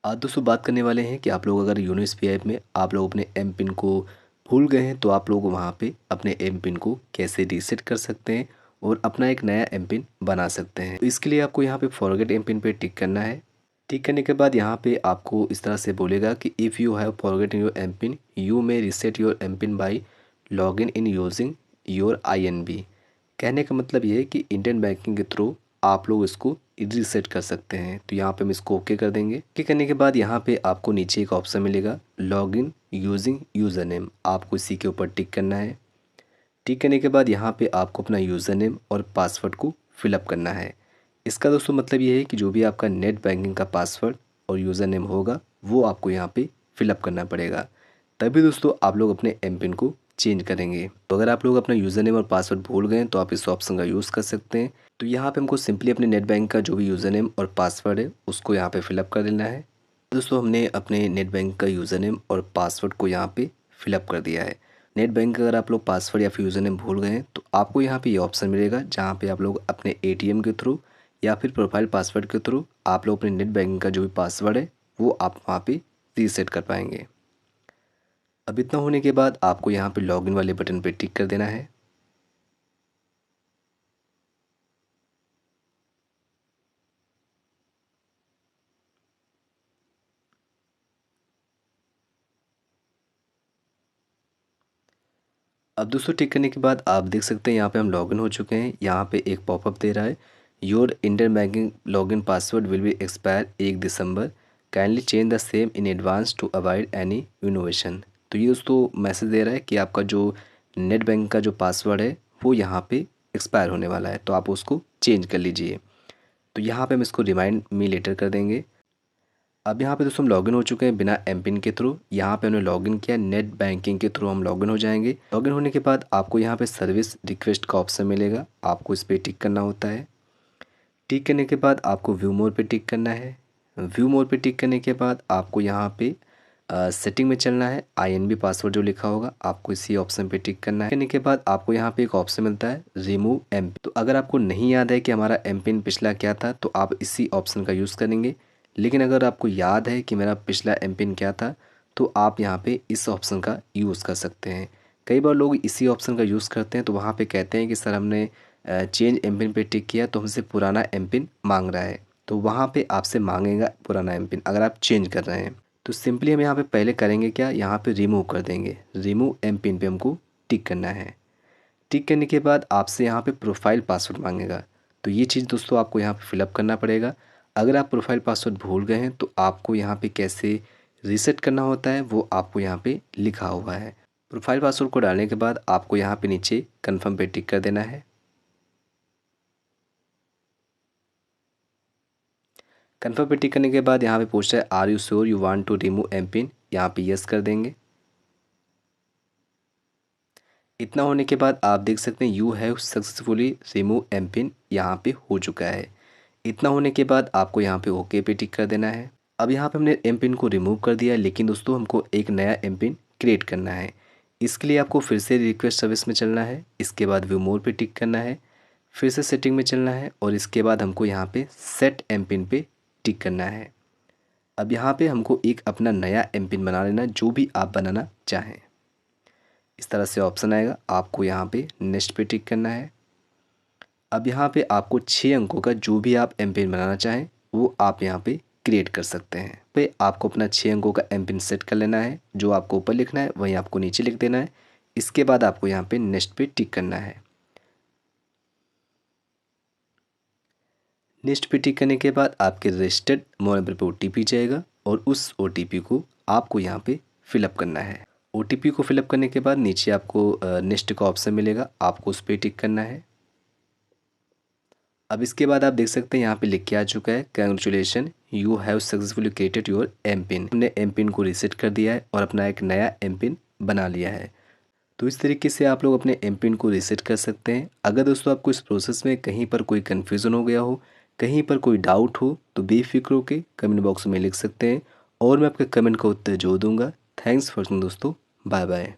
आज दोस्तों बात करने वाले हैं कि आप लोग अगर योनो एसबीआई ऐप में आप लोग अपने एम पिन को भूल गए हैं तो आप लोग वहाँ पे अपने एम पिन को कैसे रीसेट कर सकते हैं और अपना एक नया एम पिन बना सकते हैं। तो इसके लिए आपको यहाँ पे फॉरगेट एम पिन पे टिक करना है। टिक करने के बाद यहाँ पे आपको इस तरह से बोलेगा कि if you have forgotten your M PIN you may reset your M PIN by log in using your INB। कहने का मतलब ये है कि इंडियन बैंकिंग के थ्रू आप लोग इसको रीसेट कर सकते हैं। तो यहाँ पे हम इसको ओके कर देंगे। ओके करने के बाद यहाँ पे आपको नीचे एक ऑप्शन मिलेगा log in using user name, आपको इसी के ऊपर टिक करना है। टिक करने के बाद यहाँ पे आपको अपना यूज़र नेम और पासवर्ड को फिलअप करना है। इसका दोस्तों मतलब ये है कि जो भी आपका नेट बैंकिंग का पासवर्ड और यूज़र नेम होगा वो आपको यहाँ पे फिलअप करना पड़ेगा, तभी दोस्तों आप लोग अपने एम पिन को चेंज करेंगे। तो अगर आप लोग अपना यूज़र नेम और पासवर्ड भूल गए तो आप इस ऑप्शन का यूज़ कर सकते हैं। तो यहाँ पे हमको सिंपली अपने नेट बैंक का जो भी यूज़र नेम और पासवर्ड है उसको यहाँ पे फिलअप कर देना है। दोस्तों हमने अपने नेट बैंक का यूज़र नेम और पासवर्ड को यहाँ पे फिलअप कर दिया है। नेट बैंक का अगर आप लोग पासवर्ड या फिर यूज़र नेम भूल गए हैं तो आपको यहाँ पे ये ऑप्शन मिलेगा जहाँ पे आप लोग अपने ATM के थ्रू या फिर प्रोफाइल पासवर्ड के थ्रू आप लोग अपने नेट बैंकिंग का जो भी पासवर्ड है वो आप वहाँ पे रीसेट कर पाएंगे। अब इतना होने के बाद आपको यहाँ पे लॉगिन वाले बटन पे टिक कर देना है। अब दोस्तों टिक करने के बाद आप देख सकते हैं यहाँ पे हम लॉगिन हो चुके हैं। यहाँ पे एक पॉपअप दे रहा है your Indian banking login password will be expire 1 December, kindly change the same in advance to avoid any innovation. तो ये दोस्तों मैसेज दे रहा है कि आपका जो नेट बैंक का जो पासवर्ड है वो यहाँ पे एक्सपायर होने वाला है, तो आप उसको चेंज कर लीजिए। तो यहाँ पे हम इसको रिमाइंड मी लेटर कर देंगे। अब यहाँ पे दोस्तों हम लॉगिन हो चुके हैं बिना एम पिन के थ्रू। यहाँ पे हमने लॉगिन किया नेट बैंकिंग के थ्रू, हम लॉगिन हो जाएंगे। लॉगिन होने के बाद आपको यहाँ पे सर्विस रिक्वेस्ट का ऑप्शन मिलेगा, आपको इस पर टिक करना होता है। टिक करने के बाद आपको व्यू मोर पे टिक करना है। व्यू मोर पे टिक करने के बाद आपको यहाँ पे सेटिंग में चलना है। INB पासवर्ड जो लिखा होगा आपको इसी ऑप्शन पे टिक करना है। करने के बाद आपको यहाँ पे एक ऑप्शन मिलता है रिमूव एम पिन। तो अगर आपको नहीं याद है कि हमारा एम पिन पिछला क्या था तो आप इसी ऑप्शन का यूज़ करेंगे, लेकिन अगर आपको याद है कि मेरा पिछला एम पिन क्या था तो आप यहाँ पे इस ऑप्शन का यूज़ कर सकते हैं। कई बार लोग इसी ऑप्शन का यूज़ करते हैं तो वहाँ पे कहते हैं कि सर हमने चेंज एम पिन पे टिक किया तो हमसे पुराना एम पिन मांग रहा है, तो वहाँ पे आपसे मांगेगा पुराना एम पिन अगर आप चेंज कर रहे हैं। तो सिंपली हम यहाँ पे पहले करेंगे क्या, यहाँ पे रिमूव कर देंगे। रिमूव एम पिन पे हमको टिक करना है। टिक करने के बाद आपसे यहाँ पे प्रोफाइल पासवर्ड मांगेगा, तो ये चीज़ दोस्तों आपको यहाँ पे फिलअप करना पड़ेगा। अगर आप प्रोफाइल पासवर्ड भूल गए हैं तो आपको यहाँ पे कैसे रीसेट करना होता है वो आपको यहाँ पे लिखा हुआ है। प्रोफाइल पासवर्ड को डालने के बाद आपको यहाँ पे नीचे कन्फर्म पे टिक कर देना है। कन्फर्म पे टिक करने के बाद यहाँ पे पूछता है are you sure you want to remove M PIN, यहाँ पे यस कर देंगे। इतना होने के बाद आप देख सकते हैं you have successfully remove M PIN यहाँ पे हो चुका है। इतना होने के बाद आपको यहाँ पे ओके पे टिक कर देना है। अब यहाँ पे हमने एम पिन को रिमूव कर दिया, लेकिन दोस्तों हमको एक नया एम पिन क्रिएट करना है। इसके लिए आपको फिर से रिक्वेस्ट सर्विस में चलना है, इसके बाद व्यू मोर पे टिक करना है, फिर से सेटिंग में चलना है और इसके बाद हमको यहाँ पे सेट एम पिन पे टिक करना है। अब यहाँ पे हमको एक अपना नया एम पिन बना लेना जो भी आप बनाना चाहें। इस तरह से ऑप्शन आएगा, आपको यहाँ पे नेक्स्ट पे टिक करना है। अब यहाँ पे आपको 6 अंकों का जो भी आप एम पिन बनाना चाहें वो आप यहाँ पे क्रिएट कर सकते हैं। पे आपको अपना 6 अंकों का एम पिन सेट कर लेना है, जो आपको ऊपर लिखना है वहीं आपको नीचे लिख देना है। इसके बाद आपको यहाँ पे नेक्स्ट पे टिक करना है। नेक्स्ट पे टिक करने के बाद आपके रजिस्टर्ड मोबाइल नंबर पर OTP जाएगा और उस OTP को आपको यहाँ पे फिलअप करना है। OTP को फिलअप करने के बाद नीचे आपको नेक्स्ट का ऑप्शन मिलेगा, आपको उस पर टिक करना है। अब इसके बाद आप देख सकते हैं यहाँ पे लिख के आ चुका है congratulation you have successfully created your M PIN. हमने एम पिन को रीसेट कर दिया है और अपना एक नया एम पिन बना लिया है। तो इस तरीके से आप लोग अपने एम पिन को रीसेट कर सकते हैं। अगर दोस्तों आपको इस प्रोसेस में कहीं पर कोई कन्फ्यूज़न हो गया हो, कहीं पर कोई डाउट हो तो बेफिक्र होकर कमेंट बॉक्स में लिख सकते हैं और मैं आपके कमेंट का उत्तर जो दूंगा। थैंक्स फॉर वॉचिंग दोस्तों, बाय बाय।